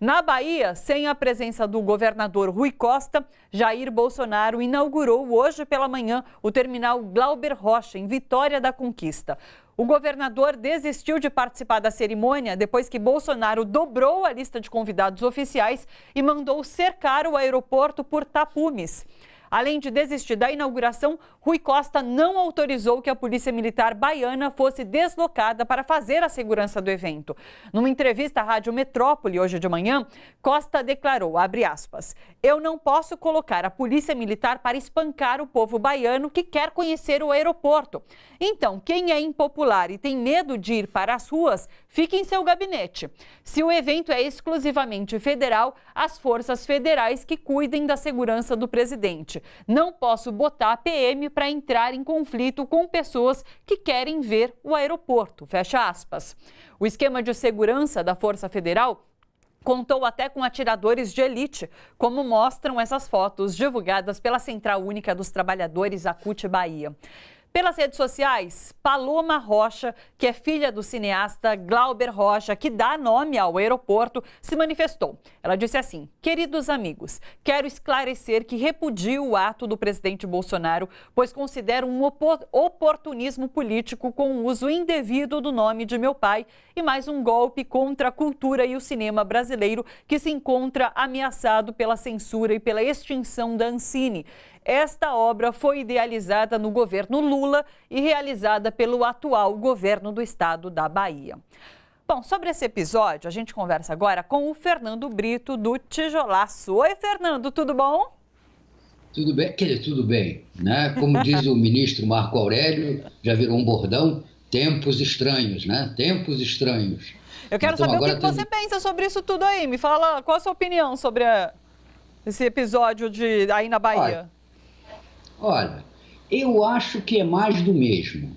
Na Bahia, sem a presença do governador Rui Costa, Jair Bolsonaro inaugurou hoje pela manhã o terminal Glauber Rocha, em Vitória da Conquista. O governador desistiu de participar da cerimônia depois que Bolsonaro dobrou a lista de convidados oficiais e mandou cercar o aeroporto por tapumes. Além de desistir da inauguração, Rui Costa não autorizou que a Polícia Militar baiana fosse deslocada para fazer a segurança do evento. Numa entrevista à Rádio Metrópole hoje de manhã, Costa declarou, abre aspas, eu não posso colocar a Polícia Militar para espancar o povo baiano que quer conhecer o aeroporto. Então, quem é impopular e tem medo de ir para as ruas, fique em seu gabinete. Se o evento é exclusivamente federal, as forças federais que cuidem da segurança do presidente. Não posso botar a PM para entrar em conflito com pessoas que querem ver o aeroporto, fecha aspas. O esquema de segurança da Força Federal contou até com atiradores de elite, como mostram essas fotos divulgadas pela Central Única dos Trabalhadores, a CUT Bahia. Pelas redes sociais, Paloma Rocha, que é filha do cineasta Glauber Rocha, que dá nome ao aeroporto, se manifestou. Ela disse assim, queridos amigos, quero esclarecer que repudio o ato do presidente Bolsonaro, pois considero um oportunismo político com o uso indevido do nome de meu pai e mais um golpe contra a cultura e o cinema brasileiro que se encontra ameaçado pela censura e pela extinção da Ancine. Esta obra foi idealizada no governo Lula e realizada pelo atual governo do estado da Bahia. Bom, sobre esse episódio, a gente conversa agora com o Fernando Brito, do Tijolaço. Oi, Fernando, tudo bom? Tudo bem, quer dizer, tudo bem, né? Como diz o ministro Marco Aurélio, já virou um bordão, tempos estranhos, né? Tempos estranhos. Eu quero saber o que você pensa sobre isso tudo aí. Me fala qual a sua opinião sobre esse episódio aí na Bahia. Olha, eu acho que é mais do mesmo.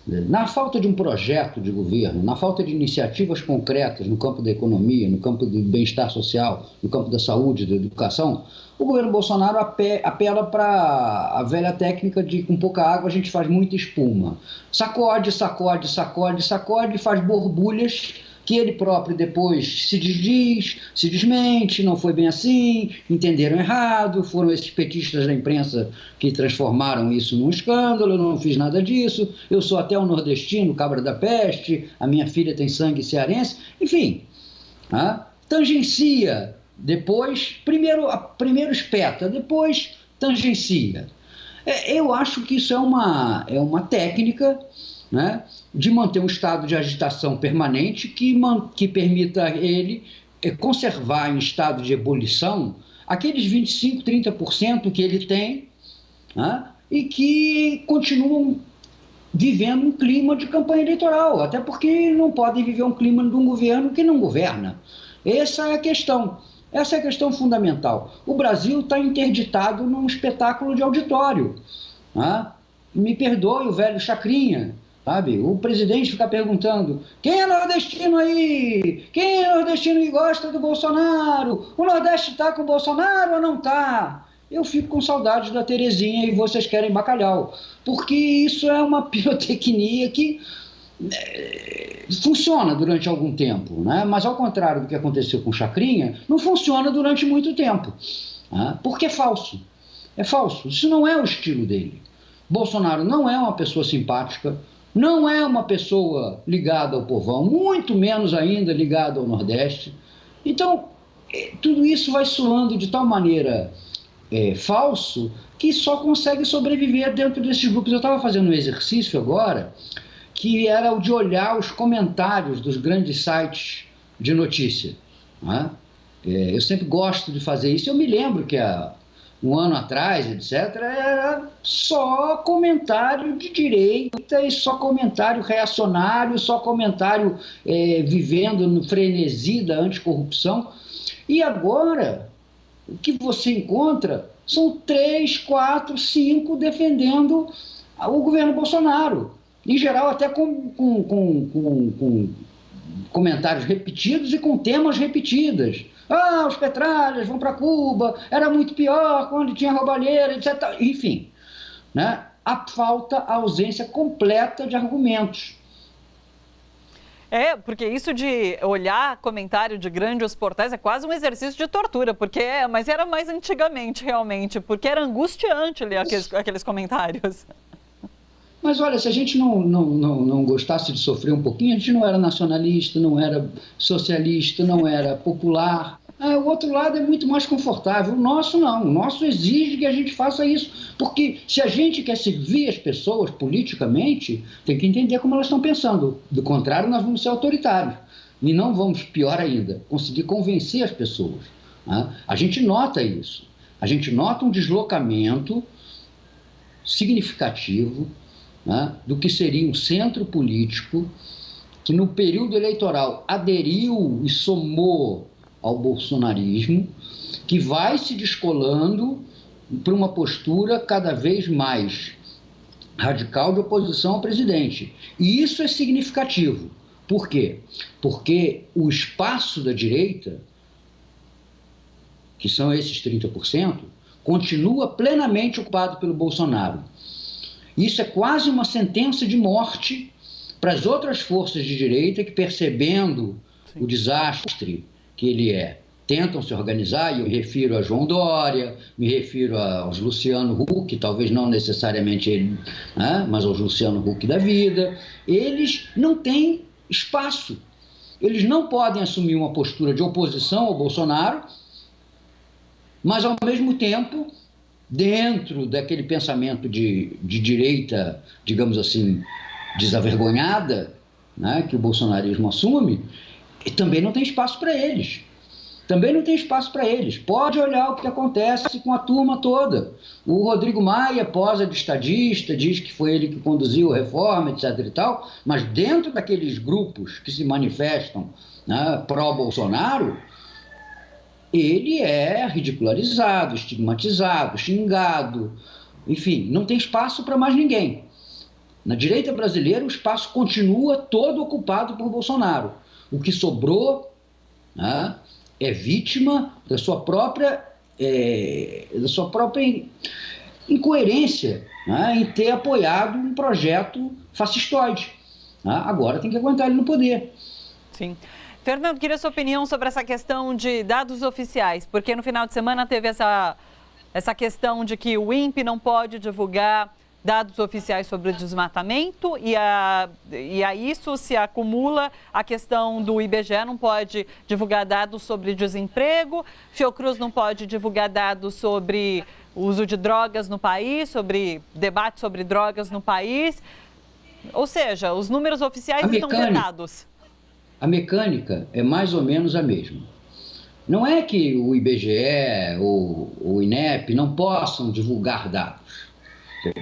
Na falta de um projeto de governo, na falta de iniciativas concretas no campo da economia, no campo do bem-estar social, no campo da saúde, da educação, o governo Bolsonaro apela para a velha técnica de com pouca água a gente faz muita espuma. Sacode, sacode, sacode, sacode, faz borbulhas que ele próprio depois se desdiz, se desmente, não foi bem assim, entenderam errado, foram esses petistas da imprensa que transformaram isso num escândalo, eu não fiz nada disso, eu sou até um nordestino, cabra da peste, a minha filha tem sangue cearense, enfim, tangencia, depois, primeiro espeta, depois tangencia. Eu acho que isso é uma técnica, né, de manter um estado de agitação permanente que permita a ele conservar em estado de ebulição aqueles 25%, 30% que ele tem, né, e que continuam vivendo um clima de campanha eleitoral, até porque não podem viver um clima de um governo que não governa. Essa é a questão fundamental. O Brasil está interditado num espetáculo de auditório. Né? Me perdoe o velho Chacrinha, sabe? O presidente fica perguntando, quem é nordestino aí? Quem é nordestino que gosta do Bolsonaro? O Nordeste está com o Bolsonaro ou não está? Eu fico com saudade da Terezinha e vocês querem bacalhau. Porque isso é uma pirotecnia que funciona durante algum tempo, né? Mas ao contrário do que aconteceu com o Chacrinha, não funciona durante muito tempo. Né? Porque é falso. É falso. Isso não é o estilo dele. Bolsonaro não é uma pessoa simpática, não é uma pessoa ligada ao povão, muito menos ainda ligada ao Nordeste. Então, tudo isso vai soando de tal maneira falso que só consegue sobreviver dentro desses grupos. Eu estava fazendo um exercício agora, que era o de olhar os comentários dos grandes sites de notícia. Né? Eu sempre gosto de fazer isso. Eu me lembro que um ano atrás, etc., era só comentário de direita e só comentário reacionário, só comentário vivendo no frenesi da anticorrupção. E agora, o que você encontra são 3, 4, 5 defendendo o governo Bolsonaro. Em geral, até com comentários repetidos e com temas repetidos. Os petralhas vão para Cuba, era muito pior quando tinha roubalheira, etc. Enfim, né? A ausência completa de argumentos. Porque isso de olhar comentário de grandes portais é quase um exercício de tortura, mas era mais antigamente realmente, porque era angustiante ler aqueles comentários. Mas olha, se a gente não gostasse de sofrer um pouquinho, a gente não era nacionalista, não era socialista, não era popular. O outro lado é muito mais confortável. O nosso não. O nosso exige que a gente faça isso. Porque se a gente quer servir as pessoas politicamente, tem que entender como elas estão pensando. Do contrário, nós vamos ser autoritários. E não vamos, pior ainda, conseguir convencer as pessoas. A gente nota isso. A gente nota um deslocamento significativo do que seria um centro político que no período eleitoral aderiu e somou ao bolsonarismo, que vai se descolando para uma postura cada vez mais radical de oposição ao presidente. E isso é significativo. Por quê? Porque o espaço da direita, que são esses 30%, continua plenamente ocupado pelo Bolsonaro. Isso é quase uma sentença de morte para as outras forças de direita que, percebendo o desastre que ele tentam se organizar, e eu me refiro a João Dória, me refiro aos Luciano Huck, talvez não necessariamente ele, mas aos Luciano Huck da vida. Eles não têm espaço. Eles não podem assumir uma postura de oposição ao Bolsonaro, mas ao mesmo tempo, dentro daquele pensamento de direita, digamos assim, desavergonhada, que o bolsonarismo assume, e também não tem espaço para eles. Também não tem espaço para eles. Pode olhar o que acontece com a turma toda. O Rodrigo Maia posa de estadista, diz que foi ele que conduziu a reforma, etc. e tal, mas dentro daqueles grupos que se manifestam pró-Bolsonaro, ele é ridicularizado, estigmatizado, xingado, enfim, não tem espaço para mais ninguém. Na direita brasileira, o espaço continua todo ocupado por Bolsonaro. O que sobrou é vítima da sua própria incoerência em ter apoiado um projeto fascistoide. Agora tem que aguentar ele no poder. Sim. Fernando, queria sua opinião sobre essa questão de dados oficiais, porque no final de semana teve essa questão de que o INPE não pode divulgar dados oficiais sobre o desmatamento e a isso se acumula a questão do IBGE não pode divulgar dados sobre desemprego, Fiocruz não pode divulgar dados sobre o uso de drogas no país, sobre debate sobre drogas no país, ou seja, os números oficiais estão vetados. A mecânica é mais ou menos a mesma. Não é que o IBGE ou o INEP não possam divulgar dados.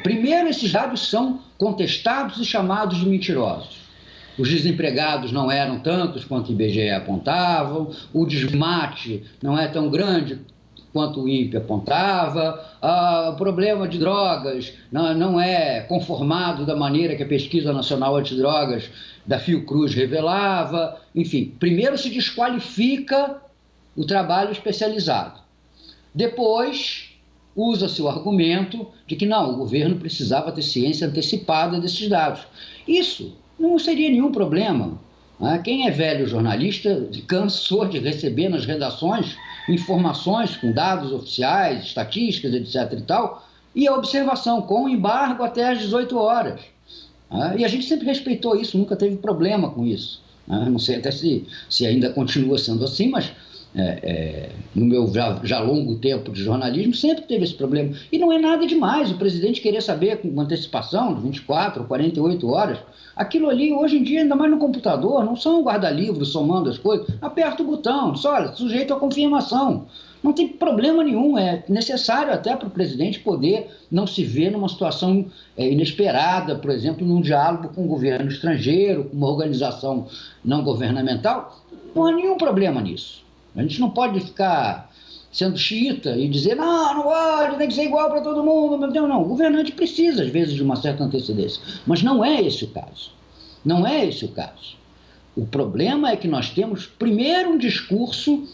Primeiro, esses dados são contestados e chamados de mentirosos. Os desempregados não eram tantos quanto o IBGE apontavam, o desmate não é tão grande quanto o INPE apontava, o problema de drogas não é conformado da maneira que a Pesquisa Nacional Antidrogas da Fiocruz revelava. Enfim, primeiro se desqualifica o trabalho especializado. Depois, usa-se o argumento de que não, o governo precisava ter ciência antecipada desses dados. Isso não seria nenhum problema. Quem é velho jornalista cansou de receber nas redações informações com dados oficiais, estatísticas, etc. e tal, e a observação com embargo até às 18 horas. E a gente sempre respeitou isso, nunca teve problema com isso. Não sei até se ainda continua sendo assim, mas no meu já longo tempo de jornalismo sempre teve esse problema. E não é nada demais o presidente querer saber com antecipação de 24 ou 48 horas. Aquilo ali, hoje em dia, ainda mais no computador, não são guarda-livros somando as coisas. Aperta o botão, diz, olha, sujeito à confirmação. Não tem problema nenhum, é necessário até para o presidente poder não se ver numa situação inesperada, por exemplo, num diálogo com um governo estrangeiro, com uma organização não governamental. Não há nenhum problema nisso. A gente não pode ficar sendo xiita e dizer, não pode, tem que ser igual para todo mundo. Não, o governante precisa, às vezes, de uma certa antecedência. Mas não é esse o caso. Não é esse o caso. O problema é que nós temos, primeiro, um discurso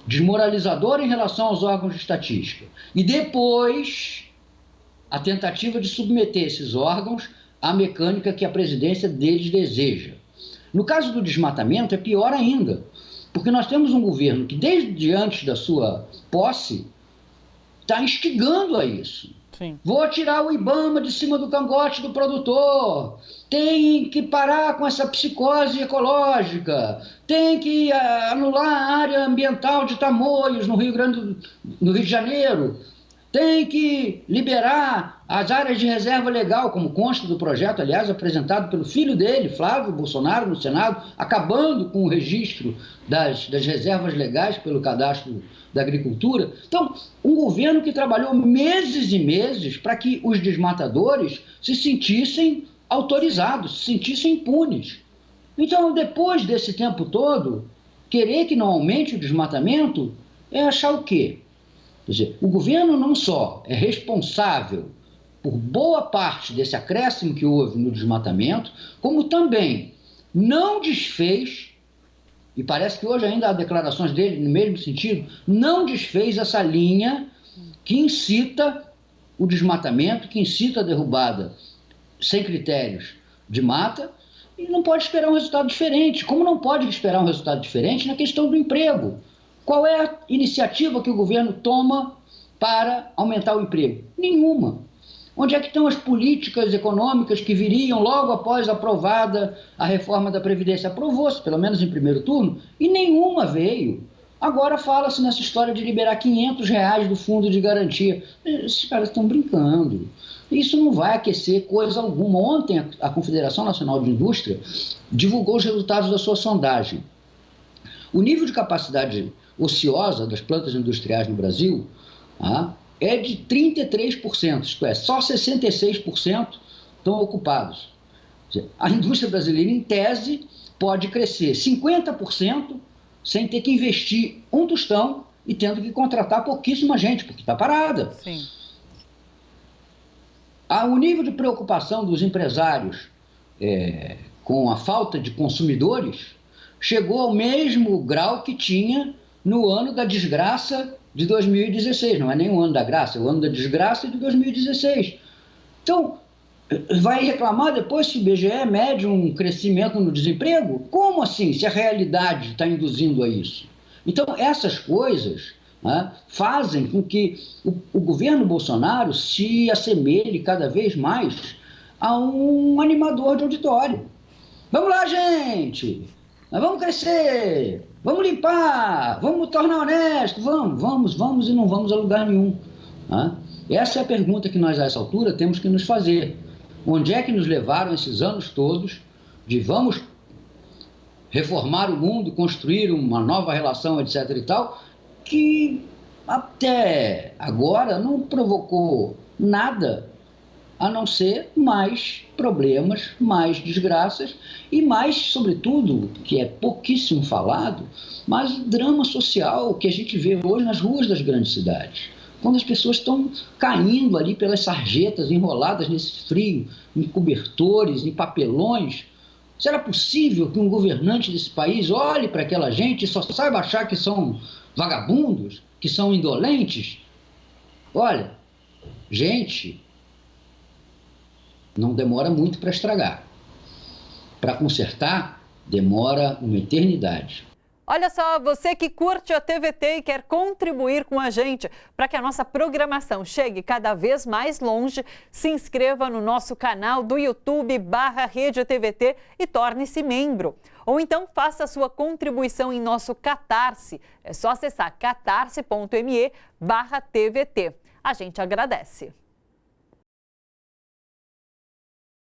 desmoralizador em relação aos órgãos de estatística. E depois, a tentativa de submeter esses órgãos à mecânica que a presidência deles deseja. No caso do desmatamento é pior ainda, porque nós temos um governo que desde antes da sua posse está instigando a isso. Sim. Vou tirar o IBAMA de cima do cangote do produtor, tem que parar com essa psicose ecológica, tem que anular a área ambiental de Tamoios, no Rio de Janeiro, tem que liberar as áreas de reserva legal, como consta do projeto, aliás, apresentado pelo filho dele, Flávio Bolsonaro, no Senado, acabando com o registro das reservas legais pelo cadastro da agricultura. Então, um governo que trabalhou meses e meses para que os desmatadores se sentissem autorizados, se sentissem impunes. Então, depois desse tempo todo, querer que não aumente o desmatamento é achar o quê? Quer dizer, o governo não só é responsável por boa parte desse acréscimo que houve no desmatamento, como também não desfez, e parece que hoje ainda há declarações dele no mesmo sentido, não desfez essa linha que incita o desmatamento, que incita a derrubada sem critérios de mata, e não pode esperar um resultado diferente. Como não pode esperar um resultado diferente na questão do emprego? Qual é a iniciativa que o governo toma para aumentar o emprego? Nenhuma. Onde é que estão as políticas econômicas que viriam logo após aprovada a reforma da Previdência? Aprovou-se, pelo menos em primeiro turno, e nenhuma veio. Agora fala-se nessa história de liberar R$500 do fundo de garantia. Esses caras estão brincando. Isso não vai aquecer coisa alguma. Ontem a Confederação Nacional de Indústria divulgou os resultados da sua sondagem. O nível de capacidade ociosa das plantas industriais no Brasil é de 33%, isto é, só 66% estão ocupados. A indústria brasileira, em tese, pode crescer 50% sem ter que investir um tostão e tendo que contratar pouquíssima gente, porque está parada. Sim. O nível de preocupação dos empresários com a falta de consumidores chegou ao mesmo grau que tinha no ano da desgraça de 2016. Não é nem o ano da graça, é o ano da desgraça de 2016. Então, vai reclamar depois se o IBGE mede um crescimento no desemprego? Como assim, se a realidade está induzindo a isso? Então, essas coisas fazem com que o governo Bolsonaro se assemelhe cada vez mais a um animador de auditório. Vamos lá, gente! Nós vamos crescer, vamos limpar, vamos tornar honesto, vamos e não vamos a lugar nenhum. Essa é a pergunta que nós, a essa altura, temos que nos fazer. Onde é que nos levaram esses anos todos de vamos reformar o mundo, construir uma nova relação, etc. e tal, que até agora não provocou nada a não ser mais problemas, mais desgraças e mais, sobretudo, que é pouquíssimo falado, mais drama social que a gente vê hoje nas ruas das grandes cidades. Quando as pessoas estão caindo ali pelas sarjetas, enroladas nesse frio, em cobertores, em papelões. Será possível que um governante desse país olhe para aquela gente e só saiba achar que são vagabundos, que são indolentes? Olha, gente, não demora muito para estragar. Para consertar, demora uma eternidade. Olha só, você que curte a TVT e quer contribuir com a gente para que a nossa programação chegue cada vez mais longe, se inscreva no nosso canal do YouTube /Rede TVT e torne-se membro. Ou então faça a sua contribuição em nosso Catarse. É só acessar catarse.me/TVT. A gente agradece.